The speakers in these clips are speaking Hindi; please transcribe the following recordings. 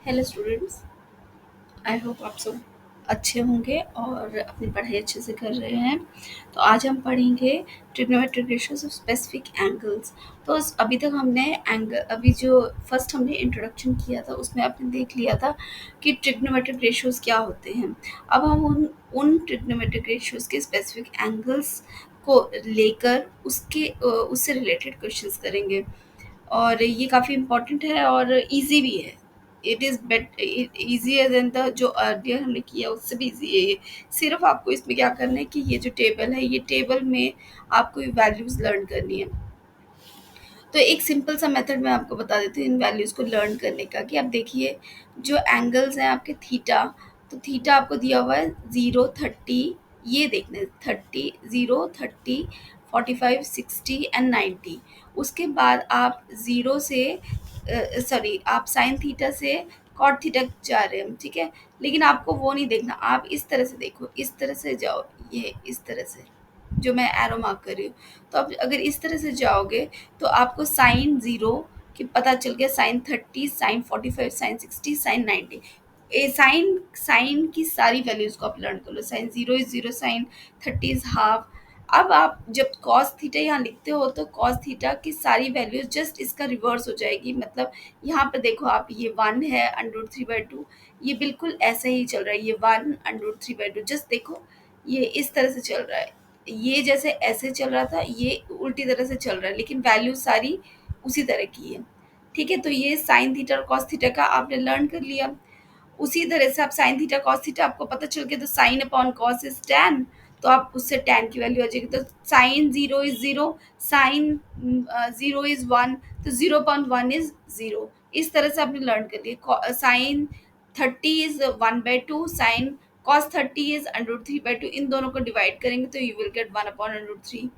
Hello students. आई होप आप सब अच्छे होंगे और अपनी पढ़ाई अच्छे से कर रहे हैं। तो आज हम पढ़ेंगे trigonometric ratios of specific angles. तो अभी तक हमने एंगल अभी जो फर्स्ट हमने इंट्रोडक्शन किया था उसमें आपने देख लिया था कि ट्रिग्नोमेट्रिक रेशियोज क्या होते हैं। अब हम उन ट्रिग्नोमेट्रिक रेशियोज के स्पेसिफिक एंगल्स को लेकर उससे रिलेटेड क्वेश्चंस करेंगे। और ये काफ़ी इम्पोर्टेंट है और इजी भी है। It is bit easier than the जो अर्लियर हमने किया उससे भी इजी है ये। सिर्फ आपको इसमें क्या करना है कि ये जो टेबल है ये टेबल में आपको वैल्यूज़ लर्न करनी है। तो एक सिंपल सा मेथड मैं आपको बता देती हूँ इन वैल्यूज़ को लर्न करने का। कि आप देखिए जो एंगल्स हैं आपके थीटा, तो थीटा आपको दिया हुआ है 0, 30, ये देखना है 30, 0, 30, 45, 60 एंड 90। उसके बाद आप ज़ीरो से सॉरी आप साइन थीटा से कॉट थीटा जा रहे हैं, ठीक है। लेकिन आपको वो नहीं देखना, आप इस तरह से देखो, इस तरह से जाओ, ये इस तरह से जो मैं एरो मार्क कर रही हूँ। तो अब अगर इस तरह से जाओगे तो आपको साइन ज़ीरो कि पता चल गया, sine 30, sine 45, sine 60, sine 90। Sine sine की सारी वैल्यूज़ को आप लर्न कर लो। Sine zero is zero, sine 30 is half. अब आप जब कॉस थीटा यहाँ लिखते हो तो कॉस थीटा की सारी वैल्यूज जस्ट इसका रिवर्स हो जाएगी। मतलब यहाँ पे देखो आप, ये 1 है √3/2, ये बिल्कुल ऐसे ही चल रहा है, ये 1 √3/2। जस्ट देखो ये इस तरह से चल रहा है, ये जैसे ऐसे चल रहा था ये उल्टी तरह से चल रहा है, लेकिन वैल्यू सारी उसी तरह की है, ठीक है। तो ये साइन थीटा और कॉस थीटा का आपने लर्न कर लिया। उसी तरह से आप साइन थीटा कॉस थीटा आपको पता चल गया, तो sine upon cos is tan, तो आप उससे टैन की वैल्यू आ जाएगी। तो sine zero is zero, sine zero is one, तो 0.1 इज ज़ीरो। इस तरह से आपने लर्न कर लिया। Sine 30 is 1/2, sine cos 30 is √3/2। इन दोनों को डिवाइड करेंगे तो you will get 1/√3।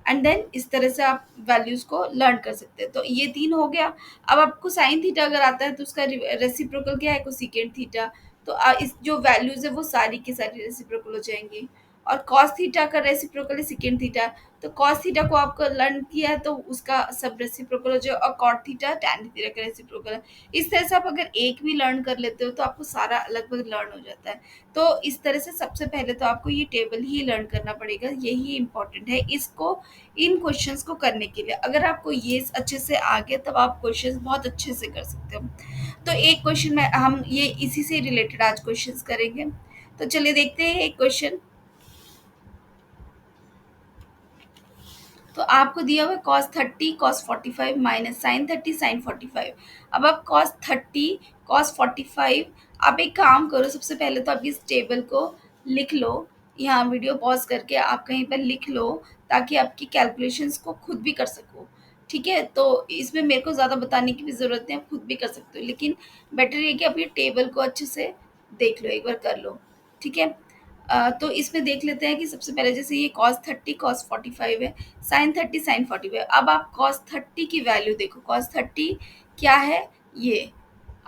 And then इस तरह से आप वैल्यूज को लर्न कर सकते हैं। तो ये 3 हो गया। अब आपको साइन थीटा अगर आता है तो उसका रेसिप्रोकल क्या है, कोसेकेंट थीटा। तो इस जो वैल्यूज है वो सारी की सारी रेसिप्रोकल हो जाएंगी। और कॉस थीटा का रेसिप्रोकल है सेकेंड थीटा, तो कॉस थीटा को आपको लर्न किया है तो उसका सब रेसिप्रोकल हो जाए। और कॉट थीटा टैन थीटा का रेसिप्रोकल है। इस तरह से आप अगर एक भी लर्न कर लेते हो तो आपको सारा लगभग लर्न हो जाता है। तो इस तरह से सबसे पहले तो आपको ये टेबल ही लर्न करना पड़ेगा, यही इंपॉर्टेंट है इसको, इन क्वेश्चंस को करने के लिए। अगर आपको ये अच्छे से आ गया तब आप क्वेश्चंस बहुत अच्छे से कर सकते हो। तो एक क्वेश्चन में हम ये इसी से रिलेटेड आज क्वेश्चंस करेंगे। तो चलिए देखते हैं एक क्वेश्चन। तो आपको दिया हुआ है cos 30 cos 45 minus sine 30 sine 45। अब आप cos 30 cos 45, आप एक काम करो, सबसे पहले तो आप इस टेबल को लिख लो। यहाँ वीडियो पॉज करके आप कहीं पर लिख लो ताकि आपकी कैलकुलेशंस को खुद भी कर सको, ठीक है। तो इसमें मेरे को ज़्यादा बताने की भी ज़रूरत नहीं, आप खुद भी कर सकते हो, लेकिन बेटर ये कि आप ये टेबल को अच्छे से देख लो, एक बार कर लो, ठीक है। तो इसमें देख लेते हैं कि सबसे पहले जैसे ये cos 30 cos 45 है, साइन 30 साइन 45। अब आप cos 30 की वैल्यू देखो, cos 30 क्या है, ये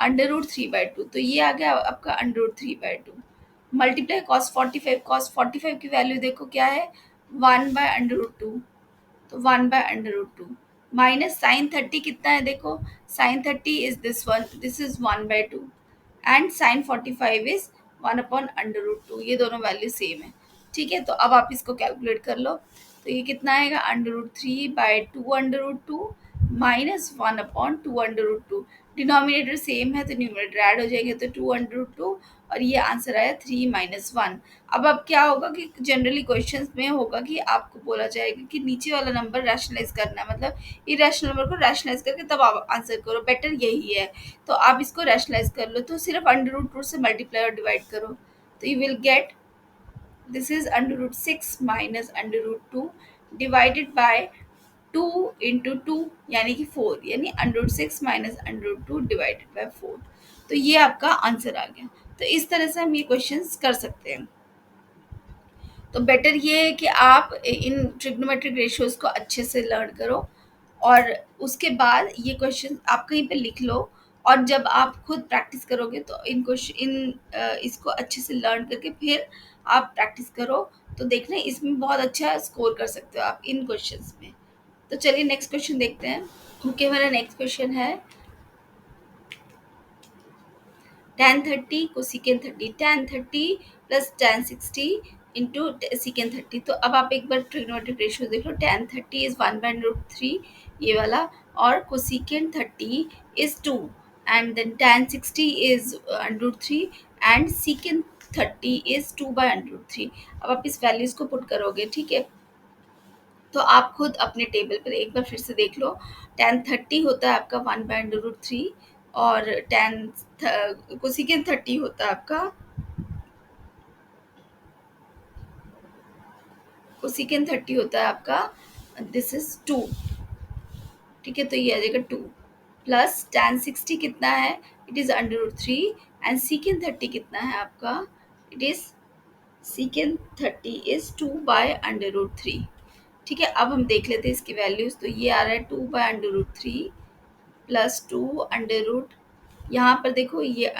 √3/2, तो ये आ गया आपका √3/2। मल्टीप्लाई cos 45 की वैल्यू देखो क्या है, 1/√2, तो 1/√2 माइनस साइन 30 कितना है देखो, sine 30 is this one, this is 1/2 and sine 45 is 1/√2। ये दोनों वैल्यू सेम है, ठीक है। तो अब आप इसको कैलकुलेट कर लो। तो ये कितना आएगा, √3/2√2 माइनस 1/2√2। डिनोमिनेटर सेम है तो न्यूमरेटर ऐड हो जाएंगे, तो 2/2, और ये आंसर आया 3 - 1। अब क्या होगा कि जनरली क्वेश्चंस में होगा कि आपको बोला जाएगा कि नीचे वाला नंबर रैशनलाइज करना है, मतलब इरेशनल नंबर को रैशनलाइज करके तब आप आंसर करो, बेटर यही है। तो आप इसको रैशनलाइज कर लो, तो सिर्फ √2 से मल्टीप्लाई और डिवाइड करो, तो you will get this is √6 minus √2 divided by 2 × 2 यानी कि 4, यानी √6 माइनस √2 डिवाइडेड बाय 4। तो ये आपका आंसर आ गया। तो इस तरह से हम ये क्वेश्चंस कर सकते हैं। तो बेटर ये है कि आप इन ट्रिग्नोमेट्रिक रेशियोज को अच्छे से लर्न करो और उसके बाद ये क्वेश्चन आप कहीं पे लिख लो। और जब आप खुद प्रैक्टिस करोगे तो इसको अच्छे से लर्न करके फिर आप प्रैक्टिस करो, तो देखना इसमें बहुत अच्छा स्कोर कर सकते हो आप इन क्वेश्चंस में। तो चलिए नेक्स्ट क्वेश्चन देखते हैं। ओके, मेरा नेक्स्ट क्वेश्चन है tan 30 cosecant 30, tan 30 plus tan 60 into secant 30। तो अब आप एक बार ट्रिग्नोमेट्रिक रेशियो देख लो, tan 30 इज 1/√3 ये वाला, और cosecant 30 is 2, and then tan 60 is √3 and secant 30 is 2/√3। अब आप इस वैल्यूज को पुट करोगे, ठीक है, तो आप खुद अपने टेबल पर एक बार फिर से देख लो। tan 30 होता है आपका 1/√3, और tan cosecant 30 होता है आपका, cosecant 30 होता है आपका, दिस इज 2, ठीक है, तो ये आ जाएगा 2 प्लस tan 60 कितना है, इट इज √3, एंड secant 30 कितना है आपका, इट इज secant 30 इज 2/√3। ठीक है, अब हम देख लेते हैं इसकी वैल्यूज। तो ये आ रहा है 2/√3 प्लस 2 अंडर रूट, यहाँ पर देखो ये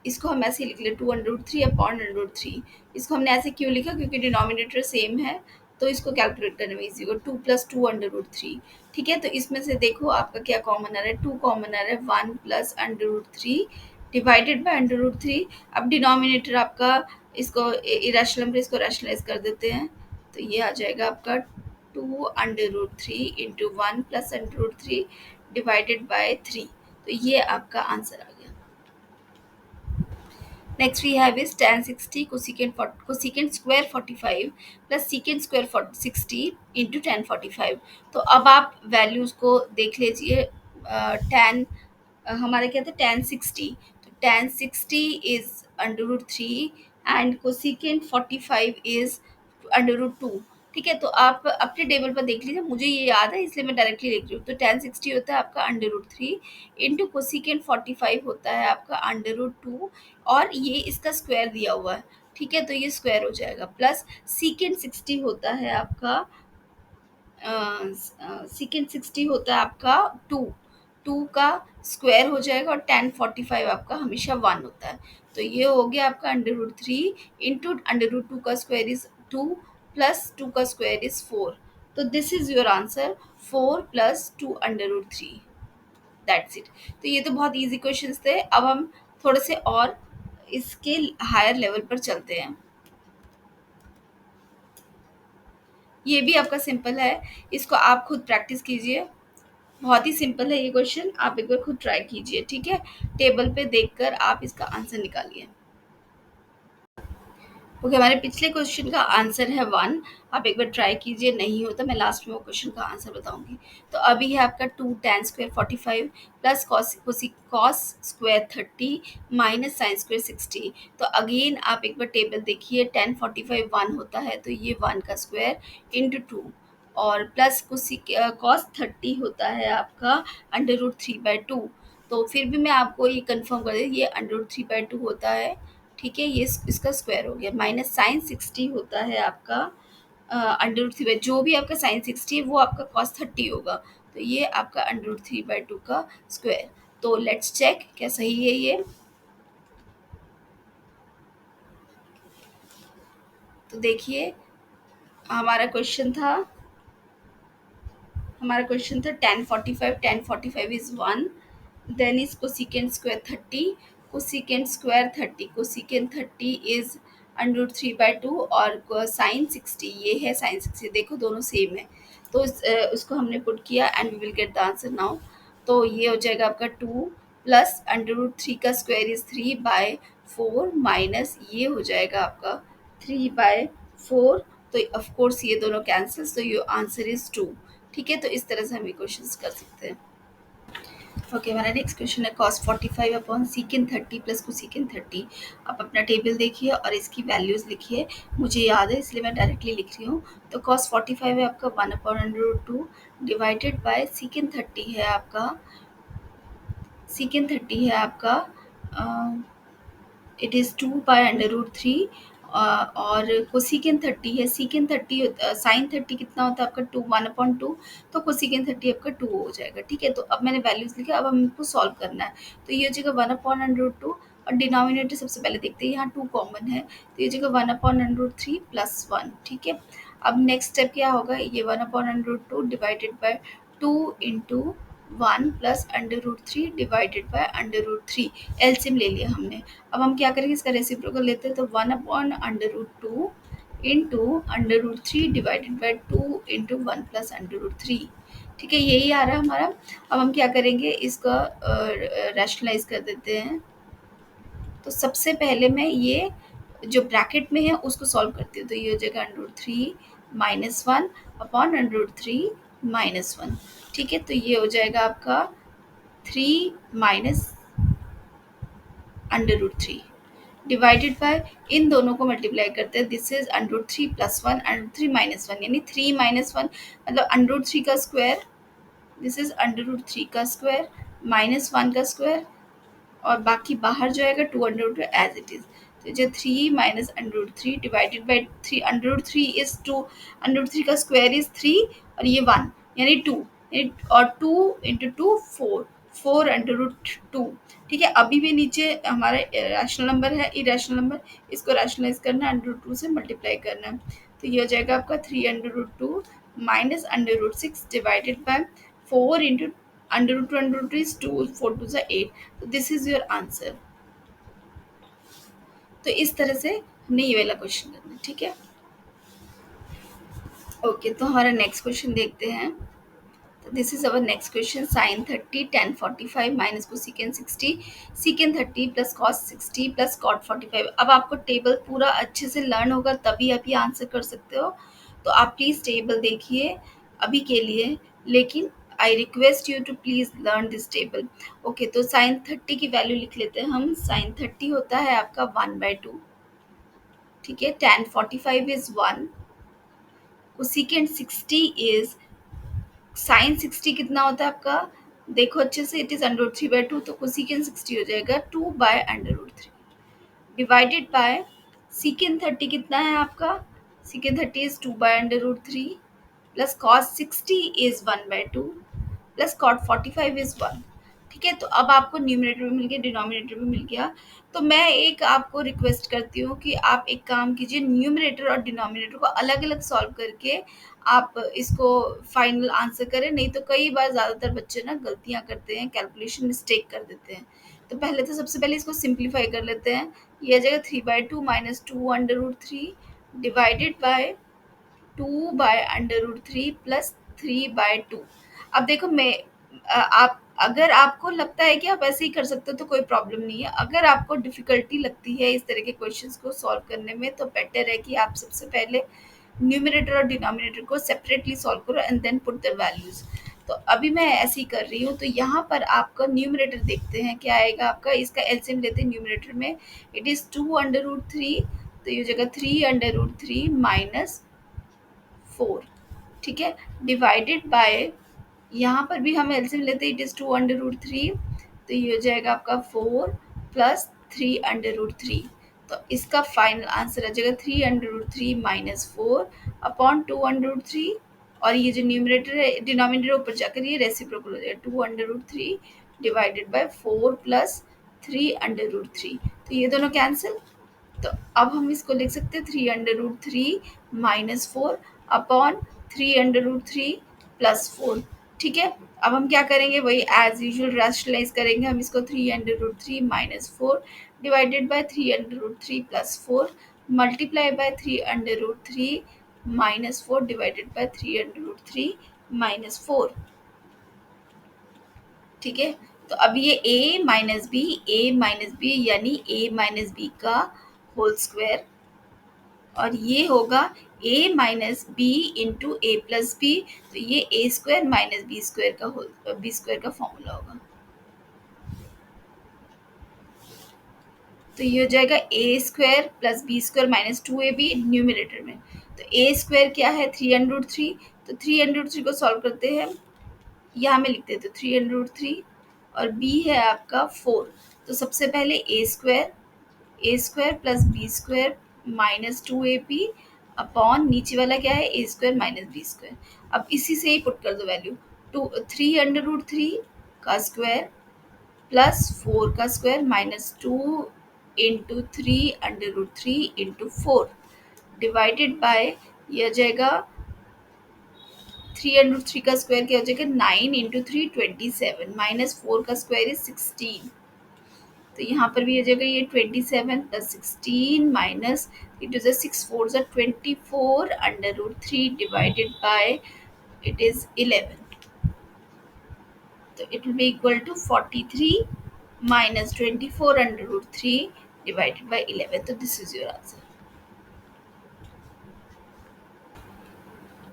इसको हम ऐसे लिख ले 2√3/√3। इसको हमने ऐसे क्यों लिखा, क्योंकि डिनोमिनेटर सेम है, तो इसको कैलकुलेट करने में इजी होगा। 2 प्लस 2/√3, ठीक है, तो इसमें से देखो आपका क्या कॉमन आ रहा है, 2 कॉमन आ रहा है, 1 प्लस √3 डिवाइडेड बाय √3। अब डिनोमिनेटर आपका, इसको इरेशनल नंबर, इसको रैशनलाइज कर देते हैं, तो ये आ जाएगा आपका 2√3 इंटू 1 प्लस √3 डिवाइडेड बाय 3। तो ये आपका आंसर आ गया। Next we have is tan 60 cosecant square 45 plus secant square 60 into tan 45। तो अब आप वैल्यूज को देख लीजिए। tan हमारे क्या था, tan 60, तो tan 60 is √3 and cosecant 45 is √2। ठीक है, तो आप अपने टेबल पर देख लीजिए, मुझे ये याद है इसलिए मैं डायरेक्टली लिख रही हूँ। तो tan 60 होता है आपका √3 इंटू cosecant 45 होता है आपका √2, और ये इसका स्क्वायर दिया हुआ है, ठीक है, तो ये स्क्वायर हो जाएगा, प्लस secant 60 होता है आपका, secant 60 होता है आपका 2, 2 का स्क्वायर हो जाएगा, और tan 45 आपका हमेशा 1 होता है। तो ये हो गया आपका √3 इंटू √2 का स्क्वायर इज 2 प्लस 2 का स्क्वायर इज 4। तो this is your answer, 4 plus 2/√3, that's it. तो ये तो बहुत इजी क्वेश्चंस थे। अब हम थोड़े से और इसके हायर लेवल पर चलते हैं। ये भी आपका सिंपल है, इसको आप खुद प्रैक्टिस कीजिए। बहुत ही सिंपल है ये क्वेश्चन, आप एक बार खुद ट्राई कीजिए, ठीक है, टेबल पे देखकर आप इसका आंसर निकालिए। ओके, हमारे पिछले क्वेश्चन का आंसर है 1। आप एक बार ट्राई कीजिए, नहीं होता मैं लास्ट में वो क्वेश्चन का आंसर बताऊंगी। तो अभी है आपका 2 tan square 45 plus cos square 30 minus sign square 60। तो अगेन आप एक बार टेबल देखिए, tan 45 1 होता है, तो ये 1 का स्क्वायर इंटू 2, और प्लस कॉस 30 होता है आपका √3/2। तो फिर भी मैं आपको ये कंफर्म कर दूँ, ये √3/2 होता है, ठीक है, ये इसका स्क्वायर हो गया, माइनस sin 60 होता है आपका √3/, जो भी आपका sin 60 है वो आपका cos 30 होगा, तो ये आपका √3/2 का स्क्वायर। तो लेट्स चेक क्या सही है ये। तो देखिए, हमारा क्वेश्चन था tan 45 is 1, then is cosecant thirty is √3/2, और sin 60, ये है sin 60, देखो दोनों सेम है, तो उसको हमने पुट किया and we will get the answer now. तो ये हो जाएगा आपका 2 प्लस √3 का स्क्वायर इज 3/4 माइनस ये हो जाएगा आपका 3/4। तो ऑफ कोर्स ये दोनों कैंसिल, तो योर आंसर इज 2। ठीक है, तो इस तरह से हम ये क्वेश्चंस कर सकते हैं। ओके, हमारा नेक्स्ट क्वेश्चन है cos 45/secant 30 प्लस cosecant 30। आप अपना टेबल देखिए और इसकी वैल्यूज लिखिए, मुझे याद है इसलिए मैं डायरेक्टली लिख रही हूँ। तो cos 45 है आपका 1/√2 डिवाइडेड बाय secant 30 है आपका, इट इज़ 2/√3, और cosecant 30 है, secant 30 sin 30 कितना होता है आपका 2 1/2, तो cosecant 30 आपका 2 हो जाएगा। ठीक है, तो अब मैंने वैल्यूज लिखा, अब हम इनको सॉल्व करना है। तो ये हो जाएगा 1/√2, और डिनोमिनेटर सबसे पहले देखते हैं, यहाँ 2 कॉमन है, तो ये जगह 1/√3 प्लस 1। ठीक है, अब नेक्स्ट स्टेप क्या होगा, ये 1/√2 divided by 2 into one plus under root three divided by under root three. LCM ले लिया हमने। अब हम क्या करेंगे, इसका रेसिप्रोकल लेते हैं, तो one upon under root two into under root three divided by two into one plus under root three. ठीक है, यही आ रहा है हमारा। अब हम क्या करेंगे, इसका रैशनलाइज कर देते हैं। तो सबसे पहले मैं ये जो ब्रैकेट में है उसको सॉल्व करती हूँ। तो ये हो जाएगा under root three minus one upon under root three minus one. ठीक है, तो ये हो जाएगा आपका three minus under root three divided by, इन दोनों को मल्टीप्लाई करते हैं, this is under root three plus one under root three minus one, यानी थ्री माइनस वन मतलब अंडर रूट थ्री का square, this is under root three का स्क्वायर माइनस वन का स्क्वायर, और बाकी बाहर जो आएगा two under root as it is. तो जो three minus under root three divided by three, under root three is two, under root three का स्क्वायर इज थ्री और ये वन यानी टू, और two into two four, four under root two. ठीक है, अभी भी नीचे हमारा रैशनल नंबर है, इरेशनल नंबर, इसको रैशनलाइज करना है, अंडर रूट टू से मल्टीप्लाई करना है। तो ये हो जाएगा आपका three under root two minus under root six divided by four into under root is two, four two ज़ा एट। तो दिस इज योर आंसर। तो इस तरह से हमने ये वाला क्वेश्चन करना है। ठीक है, ओके, तो हमारा नेक्स्ट क्वेश्चन देखते हैं। तो this is our next question, sine thirty tan forty five minus cosecant sixty secant thirty plus cos sixty plus cot forty five. अब आपको टेबल पूरा अच्छे से लर्न होगा तभी आप ये आंसर कर सकते हो। तो आप प्लीज़ टेबल देखिए अभी के लिए, लेकिन I request you to please learn this table. Okay, तो साइन थर्टी की वैल्यू लिख लेते हैं हम। साइन थर्टी होता है आपका वन बाई टू। ठीक है, tan forty five is one, cosecant sixty is, sine sixty कितना होता है आपका, देखो अच्छे से, it is under root three by two, तो कोसिकेंट सिक्सटी हो जाएगा two by under root three divided by secant thirty कितना है आपका, secant thirty is two by under root three plus cos sixty is one by two plus cot forty five is one. ठीक है, तो अब आपको न्यूमरेटर भी मिल गया, डिनोमिनेटर भी मिल गया। तो मैं एक आपको रिक्वेस्ट करती हूँ कि आप एक काम कीजिए, न्यूमरेटर और डिनोमिनेटर को अलग अलग सॉल्व करके आप इसको फाइनल आंसर करें। नहीं तो कई बार ज़्यादातर बच्चे ना गलतियाँ करते हैं, कैलकुलेशन मिस्टेक कर देते हैं। तो पहले तो सबसे पहले इसको सिंप्लीफाई कर लेते हैं। ये आ जाएगा three by two minus two under root three divided by two by under root three plus three by two. अब देखो मैं आप, अगर आपको लगता है कि आप ऐसे ही कर सकते हो तो कोई प्रॉब्लम नहीं है। अगर आपको डिफ़िकल्टी लगती है इस तरह के क्वेश्चंस को सॉल्व करने में, तो बेटर है कि आप सबसे पहले न्यूमरेटर और डिनोमिनेटर को सेपरेटली सॉल्व करो and then put the values. तो अभी मैं ऐसे ही कर रही हूँ। तो यहाँ पर आपका न्यूमरेटर देखते हैं क्या आएगा आपका, इसका एलसीएम लेते हैं न्यूमरेटर में, it is two under root three, तो ये जगह three under root three minus four. ठीक है, डिवाइडेड बाय, यहाँ पर भी हम एलसीएम लेते हैं, it is two under root three, तो ये हो जाएगा आपका four plus three under root three. तो इसका फाइनल आंसर आ जाएगा three under root three minus four upon two under root three, और ये जो न्यूमरेटर है डिनोमिनेटर ऊपर जाकर ये रेसिप्रोकल हो जाएगा, two under root three divided by four plus three under root three. तो ये दोनों कैंसिल। तो अब हम इसको लिख सकते हैं three under root three minus four upon three under root three plus four. ठीक है, अब हम क्या करेंगे, वही एज यूजुअल रैशनलाइज करेंगे हम इसको, three under root three minus four divided by three under root three plus four multiply by three under root three minus four divided by three under root three minus four. ठीक है, तो अब ये ए माइनस बी यानी ए माइनस बी का होल स्क्वायर, और ये होगा A minus B into A plus B, तो ये A square minus B square का होल, बी स्क्वायर का फॉर्मूला होगा। तो ये हो जाएगा a square plus b square minus two a b numerator में। तो ए स्क्वायर क्या है, थ्री अंडर रूट थ्री, तो थ्री अंडर रूट थ्री को सॉल्व करते हैं, यहाँ में लिखते हैं, तो थ्री अंडर रूट थ्री और बी है आपका फोर। तो सबसे पहले a square plus b square minus two a p upon नीचे वाला क्या है, a square minus B square. अब इसी से ही पुट कर दो value, two three under root three का स्क्वायर प्लस फोर का square minus two into three under root three into four divided by, ये आ जाएगा 3√3 का स्क्वायर क्या हो जाएगा, 9 × 3 27, -4 का स्क्वायर इज 16। तो यहाँ पर भी हो जाएगा ये 27 + 16 minus 3 × 2 = 6, 4 = 24 √3 divided by it is 11। तो it will be equal to 43 minus 24 √3 divided by 11. तो this is your answer.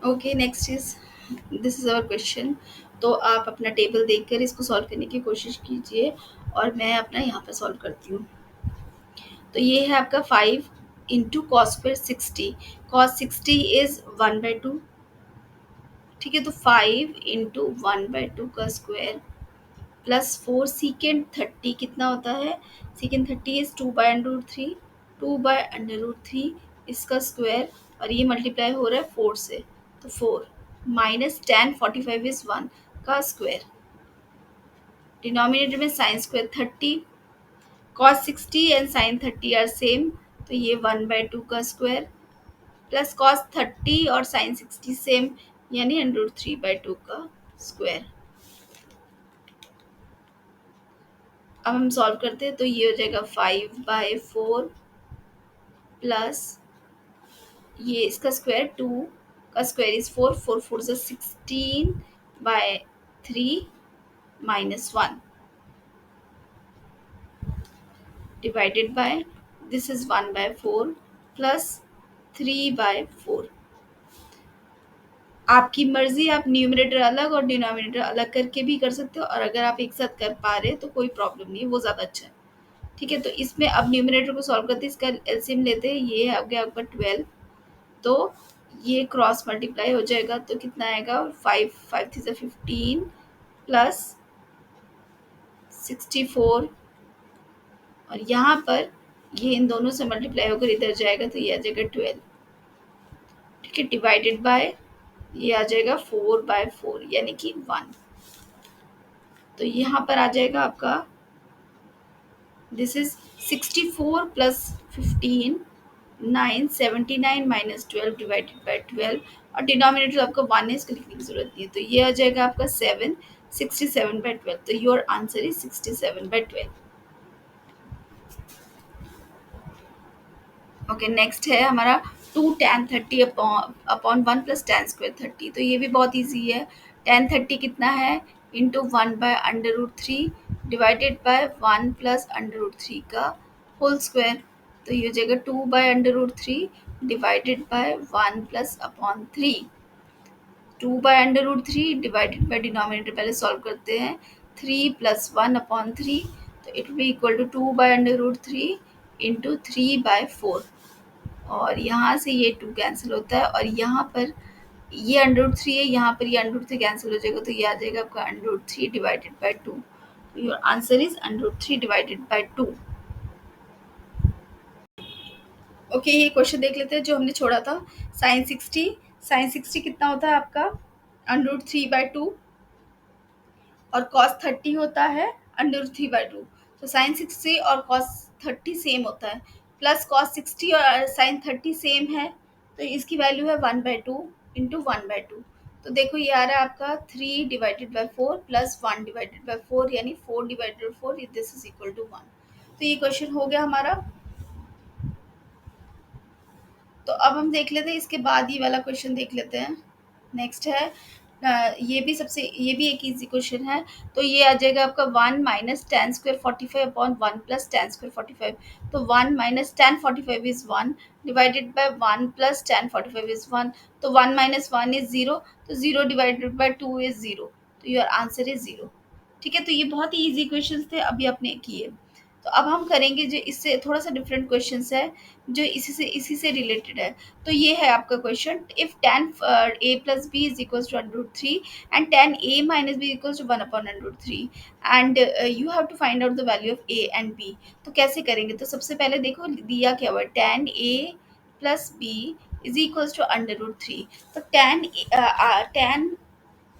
Okay, next is this is our question. तो आप अपना टेबल देखकर इसको सॉल्व करने की कोशिश कीजिए और मैं अपना यहाँ पर सॉल्व करती हूँ। तो ये है आपका 5 into cos square 60। Cos 60 is 1/2। ठीक है, तो 5 इंटू 1/2 का स्क्वायर प्लस 4 सीकेंड 30 कितना होता है, सीकेंड 30 इज 2/√3, 2/√3 इसका स्क्वायर, और ये मल्टीप्लाई हो रहा है 4 से, तो 4 माइनस tan 45 इज 1 का स्क्वायर, डिनोमिनेटर में sine square 30, cos 60 and sine 30 are same, तो ये 1/2 का स्क्वायर प्लस cos 30 और साइन 60 सेम, यानी √3/2 का स्क्वायर। अब हम सॉल्व करते हैं, तो ये हो जाएगा 5/4 प्लस ये इसका स्क्वायर 2 का square is 4, 4 4 = 16/3 minus 1 divided by this is 1/4 plus 3/4। आपकी मर्जी, आप न्यूमरेटर अलग और डिनोमिनेटर अलग करके भी कर सकते हो, और अगर आप एक साथ कर पा रहे तो कोई प्रॉब्लम नहीं है, वो ज़्यादा अच्छा है। ठीक है, तो इसमें अब न्यूमरेटर को सॉल्व करते हैं, इसका एलसीएम लेते हैं, ये आ गया आपका 12, तो ये क्रॉस मल्टीप्लाई हो जाएगा, तो कितना आएगा, 5 5 3 = 15 प्लस 64, और यहाँ पर ये इन दोनों से मल्टीप्लाई होकर इधर जाएगा, तो ये आ जाएगा 12। ठीक है, डिवाइडेड बाय ये आ जाएगा 4/4 यानी कि 1। तो यहाँ पर आ जाएगा आपका this is 64 plus 15 9 79 minus 12 divided by 12, और डिनोमिनेटर आपका 1 है, इसको लिखने की जरूरत नहीं है, तो ये आ जाएगा आपका 7 67/12। तो your answer is 67/12। Okay, next है हमारा 2 tan 30 upon 1 plus tan square 30। तो ये भी बहुत ईजी है। tan 30 कितना है, इंटू 1/√3 डिवाइडेड बाय 1 प्लस √3 का होल स्क्वायर, तो ये हो जाएगा 2/√3 divided by 1 plus upon 3, 2/√3 divided by denominator पहले सॉल्व करते हैं, 3 + 1/3, तो it will be equal to 2/√3 into 3/4, और यहाँ से ये 2 कैंसिल होता है, और यहाँ पर ये √3 है, यहाँ पर ये √3 कैंसिल हो जाएगा, तो ये आ जाएगा आपका √3 divided by 2। Your answer is √3 divided by 2। Okay, ये क्वेश्चन देख लेते हैं जो हमने छोड़ा था। साइन 60 कितना होता है आपका, √3/2, और cos 30 होता है √3/2। तो साइन 60 और cos 30 सेम होता है, प्लस cos 60 और साइन 30 सेम है, तो इसकी वैल्यू है 1/2 इंटू 1/2। तो देखो ये आ रहा है आपका 3/4 प्लस 1/4, यानी 4/4, दिस इज इक्वल टू 1। तो ये क्वेश्चन हो गया हमारा। तो अब हम देख लेते हैं, इसके बाद ये वाला क्वेश्चन देख लेते हैं। नेक्स्ट है ये भी एक इजी क्वेश्चन है। तो ये आ जाएगा आपका 1 minus tan square 45 upon 1 plus tan square 45। तो 1 minus tan 45 is 1 divided by 1 plus tan 45 is 1, तो 1 माइनस 1 इज 0, तो 0 डिवाइडेड बाय 2 इज 0, तो योर आंसर इज 0। ठीक है, तो ये बहुत ही इजी क्वेश्चन थे अभी आपने किए। तो अब हम करेंगे जो इससे थोड़ा सा डिफरेंट क्वेश्चंस है, जो इसी से रिलेटेड है। तो ये है आपका question, if tan a plus B is equal to √3 and tan a minus B equal to 1/√3, and you have to find out the value of a and b। तो कैसे करेंगे, तो सबसे पहले देखो दिया क्या हुआ है, tan a plus B is equal to √3। तो tan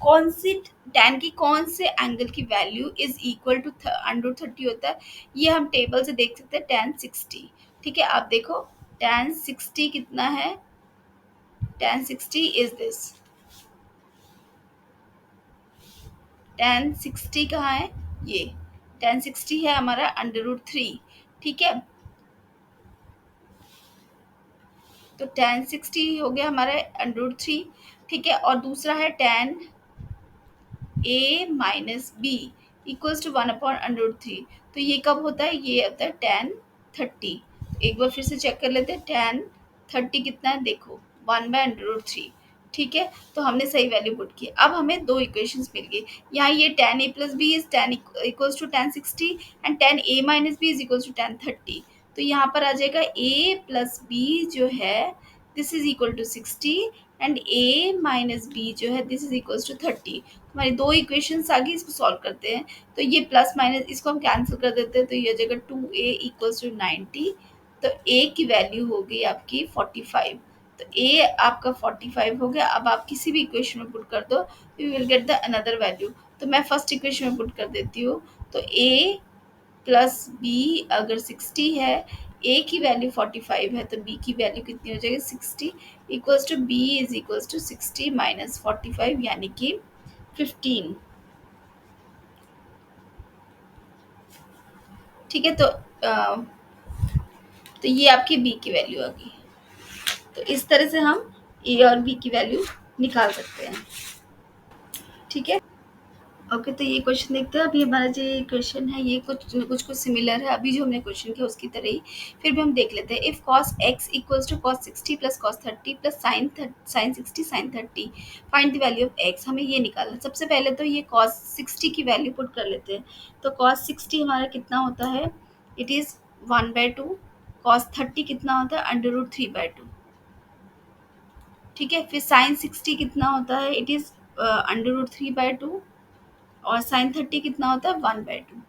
कौन सी tan की कौन से एंगल की वैल्यू इज इक्वल टू √30 होता है, ये हम टेबल से देख सकते हैं, tan 60। ठीक है, आप देखो tan 60 कितना है, tan 60 इज दिस, tan 60 कहाँ है, ये tan 60 है हमारा √3, ठीक है। तो tan 60 हो गया हमारा √3, ठीक है। और दूसरा है tan a minus B equals to 1/√3। तो ये कब होता है, ये होता है tan 30। एक बार फिर से चेक कर लेते हैं, tan 30 कितना है, देखो 1/√3, ठीक है। तो हमने सही वैल्यू पुट की। अब हमें दो इक्वेशंस मिल गई। यहाँ ये tan a plus B is tan equals to tan 60 and tan a minus B is equals to tan 30। तो यहाँ पर आ जाएगा a प्लस बी जो है this is equal to 60 and a minus B जो है दिस इज इक्वल्स टू 30। हमारी दो इक्वेशंस आ गई, इसको सॉल्व करते हैं। तो ये प्लस माइनस इसको हम कैंसिल कर देते हैं, तो ये हो जाएगा 2a इक्वल्स टू 90। तो a की वैल्यू हो गई आपकी 45। तो a आपका 45 हो गया। अब आप किसी भी इक्वेशन में पुट कर दो, you will get the another value. तो मैं फर्स्ट इक्वेशन में पुट कर देती हूँ। तो a प्लस बी अगर 60 है, a की वैल्यू 45 है, तो b की वैल्यू कितनी हो जाएगी 60 equals to b is equals to 60 minus 45 यानी कि 15, ठीक है। तो ये आपकी बी की वैल्यू आ गई। तो इस तरह से हम ए और बी की वैल्यू निकाल सकते हैं, ठीक है। ओके, तो ये क्वेश्चन देखते हैं। अभी हमारा जो क्वेश्चन है ये कुछ कुछ कुछ सिमिलर है अभी जो हमने क्वेश्चन किया उसकी तरह ही। फिर भी हम देख लेते हैं। If cos x equals to cos 60 plus cos 30 plus sin 60 sin 30, find the value of x। हमें ये निकालना है। सबसे पहले तो ये cos 60 की वैल्यू पुट कर लेते हैं। तो cos 60 हमारा कितना होता है, इट इज़ 1/2। cos 30 कितना होता है, √3/2, ठीक है। फिर sin 60 कितना होता है, इट इज़ √3/2। और साइन 30 कितना होता है, 1/2।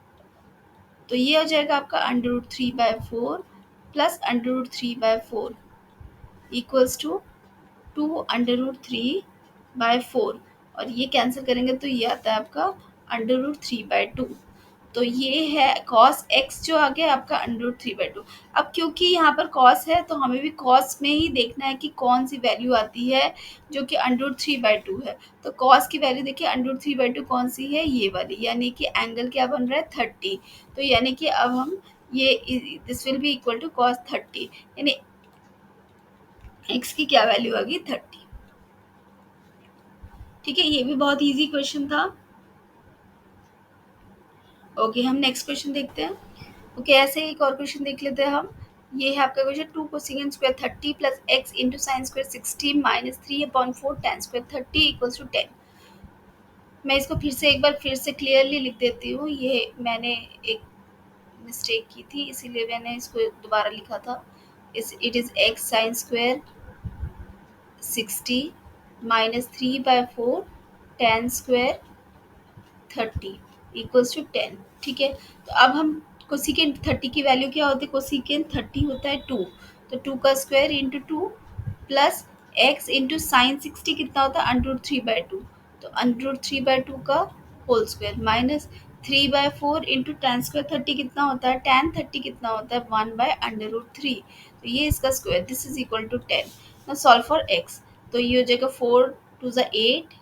तो ये हो जाएगा आपका √3/4 प्लस √3/4 इक्वल्स टू 2√3/4। और ये कैंसिल करेंगे तो ये आता है आपका √3/2। तो ये है cos x जो आ गया आपका √3/2। अब क्योंकि यहाँ पर cos है तो हमें भी cos में ही देखना है कि कौन सी वैल्यू आती है जो कि √3/2 है। तो cos की वैल्यू देखिए √3/2 कौन सी है, ये वाली, यानी कि एंगल क्या बन रहा है 30। तो यानी कि अब हम ये this will be equal to cos 30, यानी x की क्या वैल्यू आ गई 30, ठीक है। ये भी बहुत इजी क्वेश्चन था। ओके, हम नेक्स्ट क्वेश्चन देखते हैं। ओके, ऐसे ही एक और क्वेश्चन देख लेते हैं हम। ये है आपका question 2 cosecant square 30 plus x into sine square 60 minus 3/4 tan square 30 equals to 10। मैं इसको फिर से क्लियरली लिख देती हूँ। ये मैंने एक मिस्टेक की थी इसीलिए मैंने इसको दोबारा लिखा था। It is x sine square 60 minus 3/4 tan square 30 equals to 10, ठीक है। तो अब हम कोसिकेंट 30 की वैल्यू क्या होती है, कोसिकेंट 30 होता है 2। तो 2 का square into 2 plus x into sine 60 कितना होता है √3/2। तो √3/2 का whole square minus 3/4 into tan square 30 कितना होता है, tan 30 कितना होता है 1/√3। तो ये इसका square this is equal to 10। Now solve for x. तो ये हो जाएगा 4 2 8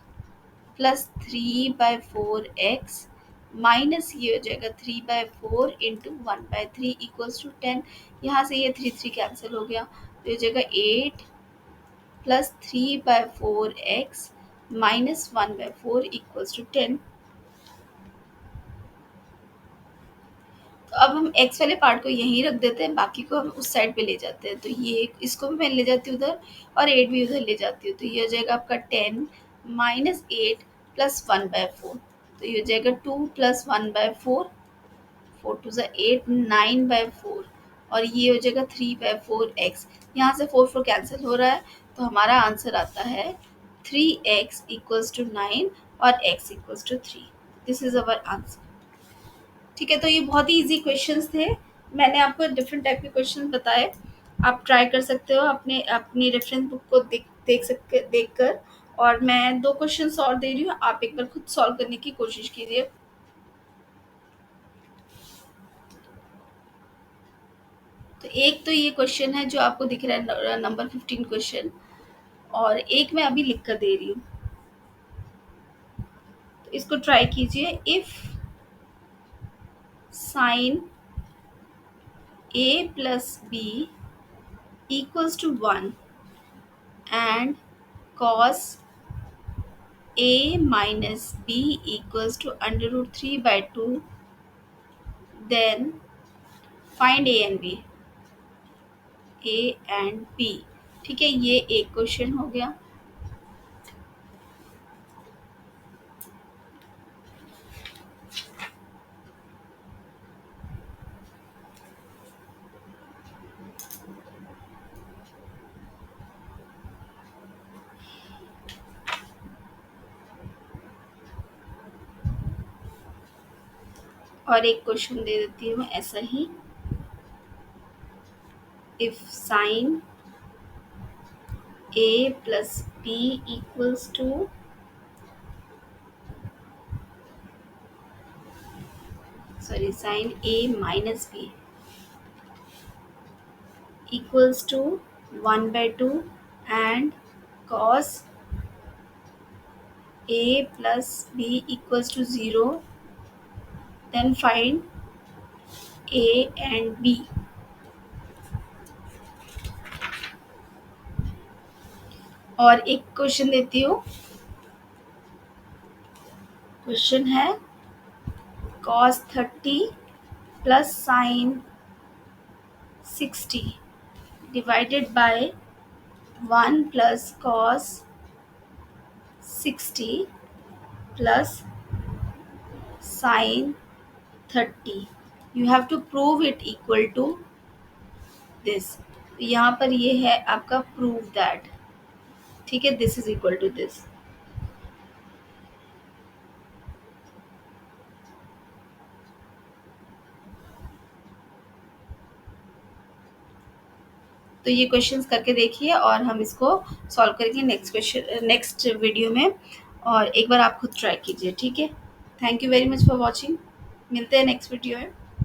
प्लस 3/4x माइनस ये हो जाएगा 3/4 इंटू 1/3 इक्वल्स टू 10। यहाँ से ये 3 कैंसिल हो गया, तो हो जाएगा 8 plus 3/4x minus 1/4 equals to 10। तो अब हम x वाले पार्ट को यहीं रख देते हैं, बाकी को हम उस साइड पे ले जाते हैं। तो ये इसको भी मैं ले जाती हूँ उधर और 8 भी उधर ले जाती हूँ। तो ये हो जाएगा आपका 10 माइनस 8 प्लस 1/4। तो ये हो जाएगा 2 प्लस 1/4, 4 2 8 9/4। और ये हो जाएगा 3/4x। यहाँ से 4 कैंसिल हो रहा है, तो हमारा आंसर आता है 3x इक्वल्स टू 9 और x equals to 3। This is our answer, ठीक है। तो ये बहुत ही इजी क्वेश्चंस थे। मैंने आपको डिफरेंट टाइप के क्वेश्चन बताए, आप ट्राई कर सकते हो अपने अपनी रेफरेंस बुक को देख कर। और मैं दो क्वेश्चंस और दे रही हूँ, आप एक बार खुद सॉल्व करने की कोशिश कीजिए। तो एक तो ये क्वेश्चन है जो आपको दिख रहा है नंबर 15 क्वेश्चन, और एक मैं अभी लिख कर दे रही हूँ। तो इस इसको ट्राई कीजिए। If sine A plus B equals to 1 and cos a minus b equals to under root 3 by 2, then find a and b। A and B, ठीक है, ये एक क्वेश्चन हो गया। और एक क्वेश्चन दे देती हूँ ऐसा ही। If sine A plus B equals to sine a minus b equals to 1 by 2 and cos a plus b equals to 0, then find a and b। और एक क्वेश्चन देती हूँ। क्वेश्चन है cos 30 plus sin 60 divided by 1 plus cos 60 plus sin 30। You have to prove it equal to this। तो यहाँ पर ये है आपका प्रूव दैट, ठीक है, this is equal to this. तो ये क्वेश्चंस करके देखिए और हम इसको सॉल्व करेंगे नेक्स्ट वीडियो में। और एक बार आप खुद ट्राई कीजिए, ठीक है। Thank you very much for watching. मिलते हैं नेक्स्ट वीडियो में।